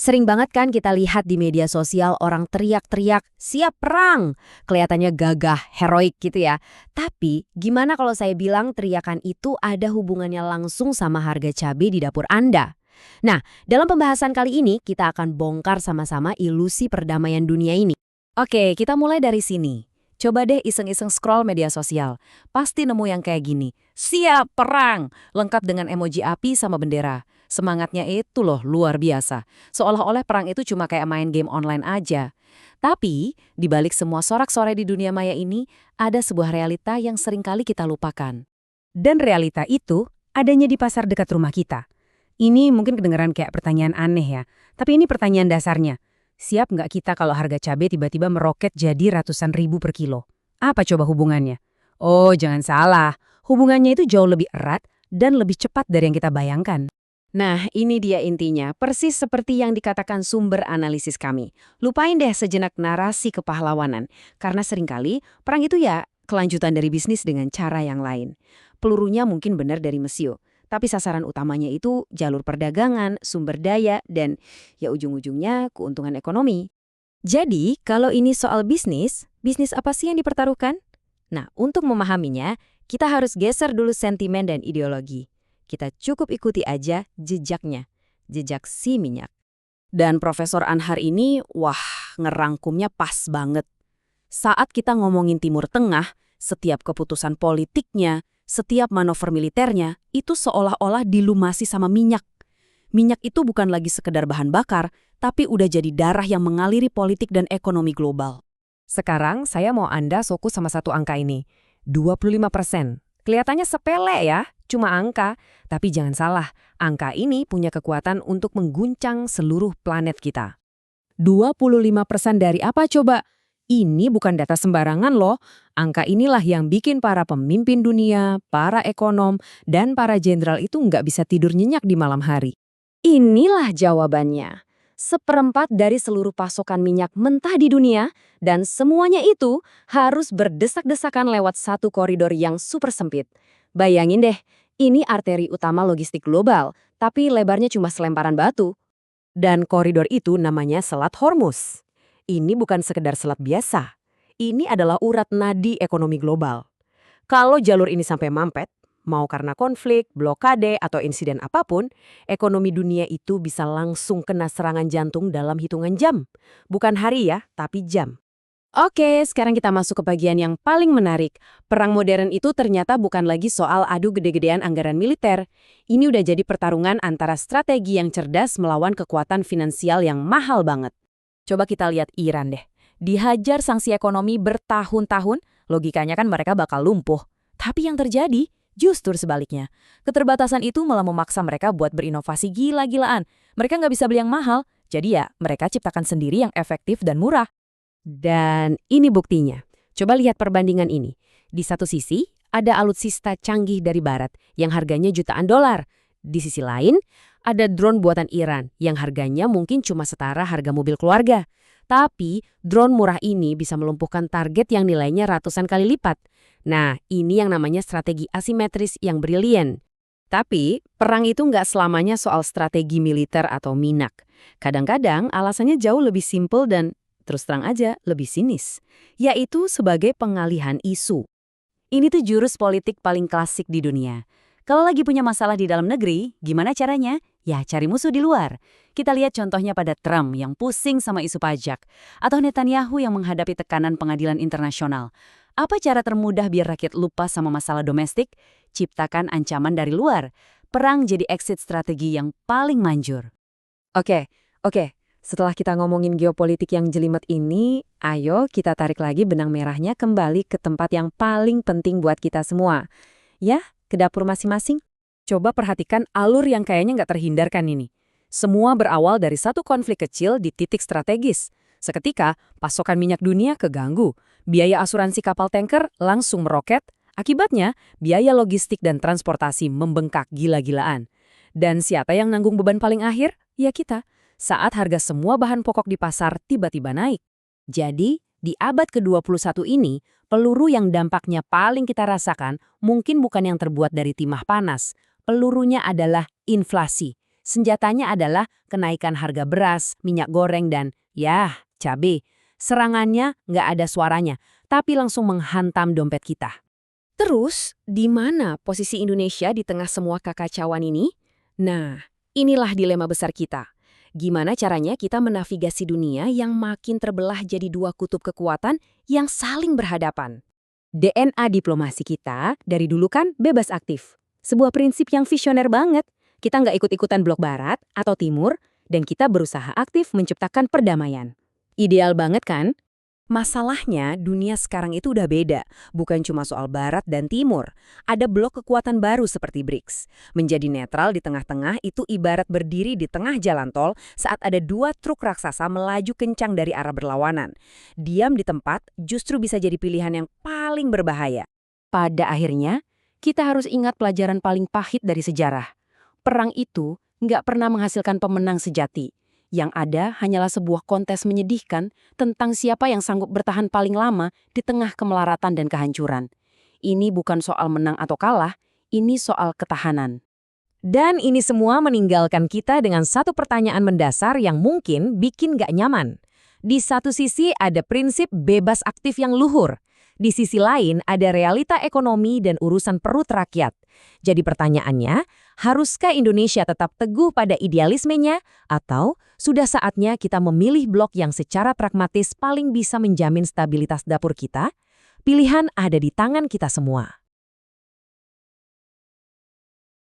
Sering banget kan kita lihat di media sosial orang teriak-teriak, siap perang. Kelihatannya gagah, heroik gitu ya. Tapi gimana kalau saya bilang teriakan itu ada hubungannya langsung sama harga cabai di dapur Anda? Nah, dalam pembahasan kali ini kita akan bongkar sama-sama ilusi perdamaian dunia ini. Oke, kita mulai dari sini. Coba deh iseng-iseng scroll media sosial. Pasti nemu yang kayak gini. Siap perang! Lengkap dengan emoji api sama bendera. Semangatnya itu loh luar biasa. Seolah-olah perang itu cuma kayak main game online aja. Tapi, di balik semua sorak-sorai di dunia maya ini, ada sebuah realita yang seringkali kita lupakan. Dan realita itu adanya di pasar dekat rumah kita. Ini mungkin kedengeran kayak pertanyaan aneh ya, tapi ini pertanyaan dasarnya. Siap nggak kita kalau harga cabai tiba-tiba meroket jadi ratusan ribu per kilo? Apa coba hubungannya? Oh, jangan salah. Hubungannya itu jauh lebih erat dan lebih cepat dari yang kita bayangkan. Nah, ini dia intinya, persis seperti yang dikatakan sumber analisis kami. Lupain deh sejenak narasi kepahlawanan, karena seringkali perang itu ya kelanjutan dari bisnis dengan cara yang lain. Pelurunya mungkin benar dari Mesio, tapi sasaran utamanya itu jalur perdagangan, sumber daya, dan ya ujung-ujungnya keuntungan ekonomi. Jadi, kalau ini soal bisnis, bisnis apa sih yang dipertaruhkan? Nah, untuk memahaminya, kita harus geser dulu sentimen dan ideologi. Kita cukup ikuti aja jejaknya, jejak si minyak. Dan Profesor Anhar ini, wah, ngerangkumnya pas banget. Saat kita ngomongin Timur Tengah, setiap keputusan politiknya, setiap manuver militernya, itu seolah-olah dilumasi sama minyak. Minyak itu bukan lagi sekedar bahan bakar, tapi udah jadi darah yang mengaliri politik dan ekonomi global. Sekarang saya mau Anda fokus sama satu angka ini. 25%. Kelihatannya sepele ya, cuma angka. Tapi jangan salah, angka ini punya kekuatan untuk mengguncang seluruh planet kita. 25% dari apa coba? Ini bukan data sembarangan loh. Angka inilah yang bikin para pemimpin dunia, para ekonom, dan para jenderal itu nggak bisa tidur nyenyak di malam hari. Inilah jawabannya. Seperempat dari seluruh pasokan minyak mentah di dunia, dan semuanya itu harus berdesak-desakan lewat satu koridor yang super sempit. Bayangin deh, ini arteri utama logistik global, tapi lebarnya cuma selemparan batu. Dan koridor itu namanya Selat Hormuz. Ini bukan sekedar selat biasa. Ini adalah urat nadi ekonomi global. Kalau jalur ini sampai mampet, mau karena konflik, blokade, atau insiden apapun, ekonomi dunia itu bisa langsung kena serangan jantung dalam hitungan jam. Bukan hari ya, tapi jam. Oke, sekarang kita masuk ke bagian yang paling menarik. Perang modern itu ternyata bukan lagi soal adu gede-gedean anggaran militer. Ini udah jadi pertarungan antara strategi yang cerdas melawan kekuatan finansial yang mahal banget. Coba kita lihat Iran deh. Dihajar sanksi ekonomi bertahun-tahun, logikanya kan mereka bakal lumpuh. Tapi yang terjadi justru sebaliknya. Keterbatasan itu malah memaksa mereka buat berinovasi gila-gilaan. Mereka nggak bisa beli yang mahal, jadi ya mereka ciptakan sendiri yang efektif dan murah. Dan ini buktinya. Coba lihat perbandingan ini. Di satu sisi, ada alutsista canggih dari barat yang harganya jutaan dolar. Di sisi lain, ada drone buatan Iran yang harganya mungkin cuma setara harga mobil keluarga. Tapi, drone murah ini bisa melumpuhkan target yang nilainya ratusan kali lipat. Nah, ini yang namanya strategi asimetris yang brilian. Tapi, perang itu nggak selamanya soal strategi militer atau minak. Kadang-kadang alasannya jauh lebih simpel dan, terus terang aja, lebih sinis. Yaitu sebagai pengalihan isu. Ini tuh jurus politik paling klasik di dunia. Kalau lagi punya masalah di dalam negeri, gimana caranya? Ya cari musuh di luar. Kita lihat contohnya pada Trump yang pusing sama isu pajak. Atau Netanyahu yang menghadapi tekanan pengadilan internasional. Apa cara termudah biar rakyat lupa sama masalah domestik? Ciptakan ancaman dari luar. Perang jadi exit strategi yang paling manjur. Oke. Setelah kita ngomongin geopolitik yang jelimet ini, ayo kita tarik lagi benang merahnya kembali ke tempat yang paling penting buat kita semua. Ya, ke dapur masing-masing. Coba perhatikan alur yang kayaknya nggak terhindarkan ini. Semua berawal dari satu konflik kecil di titik strategis. Seketika, pasokan minyak dunia keganggu. Biaya asuransi kapal tanker langsung meroket. Akibatnya, biaya logistik dan transportasi membengkak gila-gilaan. Dan siapa yang nanggung beban paling akhir? Ya kita. Saat harga semua bahan pokok di pasar tiba-tiba naik. Jadi, di abad ke-21 ini, peluru yang dampaknya paling kita rasakan mungkin bukan yang terbuat dari timah panas. Pelurunya adalah inflasi. Senjatanya adalah kenaikan harga beras, minyak goreng, dan cabai. Serangannya nggak ada suaranya, tapi langsung menghantam dompet kita. Terus, di mana posisi Indonesia di tengah semua kekacauan ini? Nah, inilah dilema besar kita. Gimana caranya kita menavigasi dunia yang makin terbelah jadi dua kutub kekuatan yang saling berhadapan? DNA diplomasi kita dari dulu kan bebas aktif. Sebuah prinsip yang visioner banget. Kita nggak ikut-ikutan blok barat atau timur, dan kita berusaha aktif menciptakan perdamaian. Ideal banget kan? Masalahnya, dunia sekarang itu udah beda. Bukan cuma soal barat dan timur. Ada blok kekuatan baru seperti BRICS. Menjadi netral di tengah-tengah itu ibarat berdiri di tengah jalan tol saat ada dua truk raksasa melaju kencang dari arah berlawanan. Diam di tempat justru bisa jadi pilihan yang paling berbahaya. Pada akhirnya, kita harus ingat pelajaran paling pahit dari sejarah. Perang itu nggak pernah menghasilkan pemenang sejati. Yang ada hanyalah sebuah kontes menyedihkan tentang siapa yang sanggup bertahan paling lama di tengah kemelaratan dan kehancuran. Ini bukan soal menang atau kalah, ini soal ketahanan. Dan ini semua meninggalkan kita dengan satu pertanyaan mendasar yang mungkin bikin nggak nyaman. Di satu sisi ada prinsip bebas aktif yang luhur. Di sisi lain ada realita ekonomi dan urusan perut rakyat. Jadi pertanyaannya, haruskah Indonesia tetap teguh pada idealismenya atau sudah saatnya kita memilih blok yang secara pragmatis paling bisa menjamin stabilitas dapur kita? Pilihan ada di tangan kita semua.